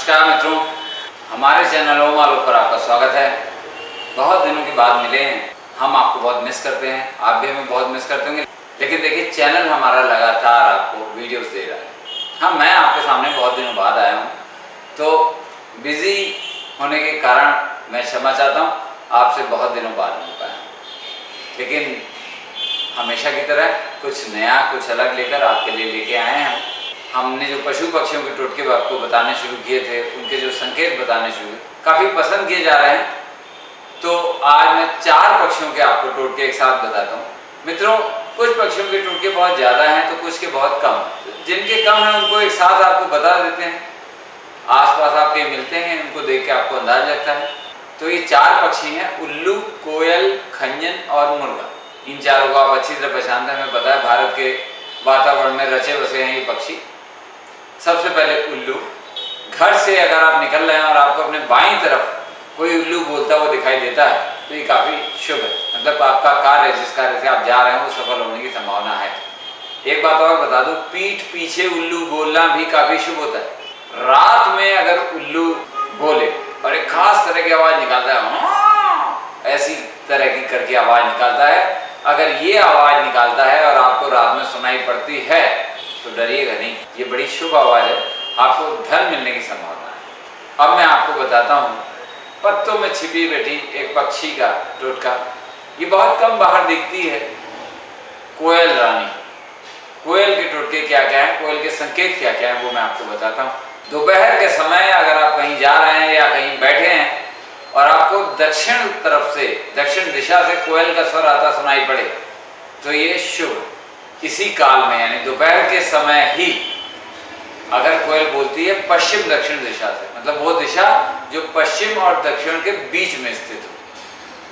नमस्कार मित्रों, हमारे चैनल ओम आलू पर आपका स्वागत है। बहुत दिनों के बाद मिले हैं, हम आपको बहुत मिस करते हैं, आप भी हमें बहुत मिस करते होंगे। लेकिन देखिए, चैनल हमारा लगातार आपको वीडियोस दे रहा है। हाँ, मैं आपके सामने बहुत दिनों बाद आया हूँ, तो बिजी होने के कारण मैं क्षमा चाहता हूँ, आपसे बहुत दिनों बाद मिल पाया। लेकिन हमेशा की तरह कुछ नया, कुछ अलग लेकर आपके लिए लेके आए हैं। हमने जो पशु पक्षियों के टोटके आपको बताने शुरू किए थे, उनके जो संकेत बताने शुरू हुए, काफ़ी पसंद किए जा रहे हैं। तो आज मैं 4 पक्षियों के आपको टोटके एक साथ बताता हूँ। मित्रों, कुछ पक्षियों के टोटके बहुत ज़्यादा हैं तो कुछ के बहुत कम। जिनके कम हैं उनको एक साथ आपको बता देते हैं। आसपास आपके मिलते हैं, उनको देख के आपको अंदाज लगता है। तो ये 4 पक्षी हैं, उल्लू, कोयल, खंजन और मुर्गा। इन चारों को आप अच्छी तरह पहचानते हैं। हमें पता है भारत के वातावरण में रचे बसे हैं ये पक्षी। सबसे पहले उल्लू। घर से अगर आप निकल रहे हैं और आपको अपने बाईं तरफ कोई उल्लू बोलता हुआ दिखाई देता है तो ये काफ़ी शुभ है। मतलब आपका कार्य, जिस कार्य से आप जा रहे हैं, वो सफल होने की संभावना है। एक बात और बता दूं, पीठ पीछे उल्लू बोलना भी काफ़ी शुभ होता है। रात में अगर उल्लू बोले और एक खास तरह की आवाज़ निकालता है, ऐसी तरह की करके आवाज़ निकालता है, अगर ये आवाज़ निकालता है और आपको रात में सुनाई पड़ती है तो डरिएगा नहीं, ये बड़ी शुभ आवाज़ है, आपको धन मिलने की संभावना है। अब मैं आपको बताता हूँ पत्तों में छिपी बैठी एक पक्षी का टोटका। ये बहुत कम बाहर दिखती है, कोयल रानी। कोयल के टोटके क्या क्या है, कोयल के संकेत क्या क्या है, वो मैं आपको बताता हूँ। दोपहर के समय अगर आप कहीं जा रहे हैं या कहीं बैठे हैं और आपको दक्षिण तरफ से, दक्षिण दिशा से कोयल का स्वर आता सुनाई पड़े तो ये शुभ। इसी काल में यानी दोपहर के समय ही अगर कोयल बोलती है पश्चिम दक्षिण दिशा से, मतलब वो दिशा जो पश्चिम और दक्षिण के बीच में स्थित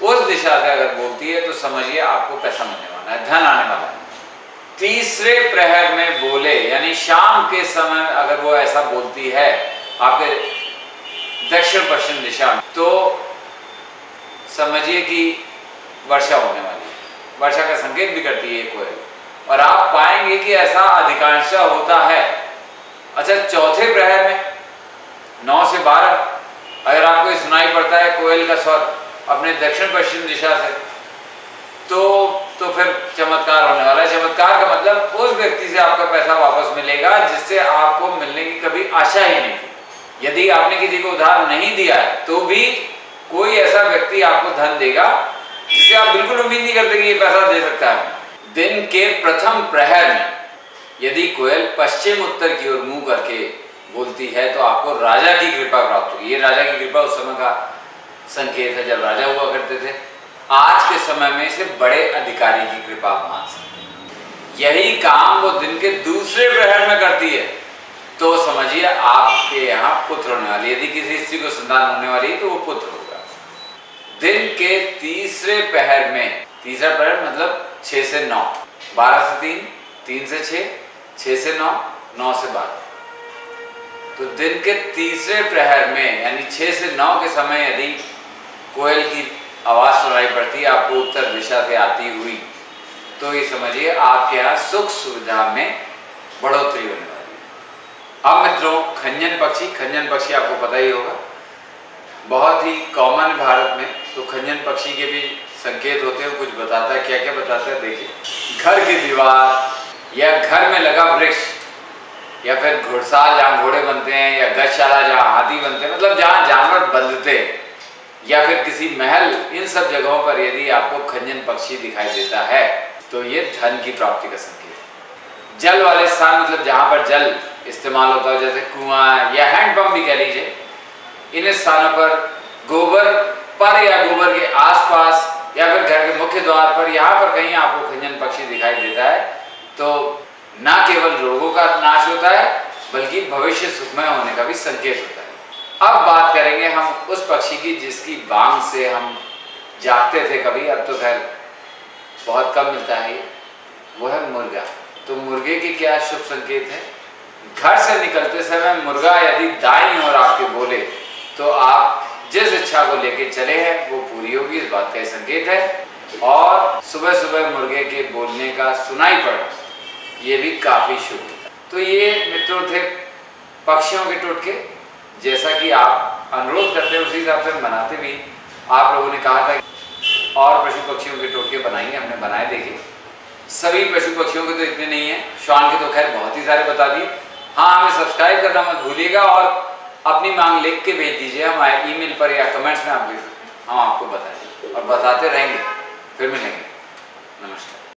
हो, उस दिशा से अगर बोलती है तो समझिए आपको पैसा मिलने वाला है, धन आने वाला है। तीसरे प्रहर में बोले यानी शाम के समय अगर वो ऐसा बोलती है आपके दक्षिण पश्चिम दिशा में, तो समझिए कि वर्षा होने वाली है। वर्षा का संकेत भी करती है कोयल। और आप पाएंगे कि ऐसा अधिकांशतः होता है। अच्छा, चौथे प्रहर में 9 से 12 अगर आपको सुनाई पड़ता है कोयल का स्वर अपने दक्षिण पश्चिम दिशा से, तो फिर चमत्कार होने वाला है। चमत्कार का मतलब उस व्यक्ति से आपका पैसा वापस मिलेगा जिससे आपको मिलने की कभी आशा ही नहीं थी। यदि आपने किसी को उधार नहीं दिया है तो भी कोई ऐसा व्यक्ति आपको धन देगा जिससे आप बिल्कुल उम्मीद नहीं करते कि ये पैसा दे सकता है। दिन के प्रथम प्रहर में यदि कोयल पश्चिम उत्तर की ओर मुंह करके बोलती है तो आपको राजा की कृपा प्राप्त होगी। ये राजा की कृपा उस समय का संकेत है जब राजा हुआ करते थे। आज के समय में इसे बड़े अधिकारी की कृपा आप मान सकते हैं। यही काम वो दिन के दूसरे प्रहर में करती है तो समझिए आपके यहाँ पुत्र होने वाली। यदि किसी स्त्री को संतान होने वाली है तो वो पुत्र होगा। दिन के तीसरे प्रहर में, तीसरा प्रहर मतलब 6 से 9, 12 से 3, 3 से 6, 6 से 9, 9 से 12। तो दिन के तीसरे प्रहर में यानी 6 से 9 के समय यदि कोयल की आवाज़ सुनाई पड़ती है आपको उत्तर दिशा से आती हुई, तो ये समझिए आपके यहाँ सुख सुविधा में बढ़ोतरी होने वाली है। अब मित्रों, खंजन पक्षी आपको पता ही होगा, बहुत ही कॉमन है भारत में। तो खंजन पक्षी के भी संकेत होते हैं, कुछ बताता है। क्या क्या बताता है देखिए, घर की दीवार या घर में लगा वृक्ष या फिर घुड़साल जहाँ घोड़े बनते हैं या गजशाला जहाँ हाथी बनते हैं, मतलब जहाँ जानवर बंधते हैं, या फिर किसी महल, इन सब जगहों पर यदि आपको खंजन पक्षी दिखाई देता है तो ये धन की प्राप्ति का संकेत है। जल वाले स्थान, मतलब जहाँ पर जल इस्तेमाल होता है, जैसे कुआं या हैंडपंप भी कह लीजिए, इन स्थानों पर गोबर पर या गोबर के आसपास या फिर घर के मुख्य द्वार पर, यहाँ पर कहीं आपको खंजन पक्षी दिखाई देता है तो न केवल रोगों का नाश होता है बल्कि भविष्य सुखमय होने का भी संकेत होता है। अब बात करेंगे हम उस पक्षी की जिसकी बांग से हम जागते थे कभी, अब तो खैर बहुत कम मिलता है, वो है मुर्गा। तो मुर्गे के क्या शुभ संकेत है? घर से निकलते समय मुर्गा यदि दाईं ओर आपके बोले तो आप जिस इच्छा को लेके चले हैं वो पूरी होगी, इस बात का संकेत है। और सुबह सुबह मुर्गे के बोलने का सुनाई पड़ा, ये भी काफी शुभ है। तो ये मित्रों थे पक्षियों के टोटके जैसा कि आप अनुरोध करते हैं उसी हिसाब से हम बनाते भी। आप लोगों ने कहा था और पशु पक्षियों के टोटके बनाएंगे, हमने बनाए देखे। सभी पशु पक्षियों के तो इतने नहीं है, श्वान के तो खैर बहुत ही सारे बता दिए। हाँ, हमें सब्सक्राइब करना मत भूलिएगा और अपनी मांग लिख के भेज दीजिए हमारे ईमेल पर या कमेंट्स में आप लिख सकते हैं, हम आपको बताएंगे और बताते रहेंगे। फिर मिलेंगे। नमस्कार।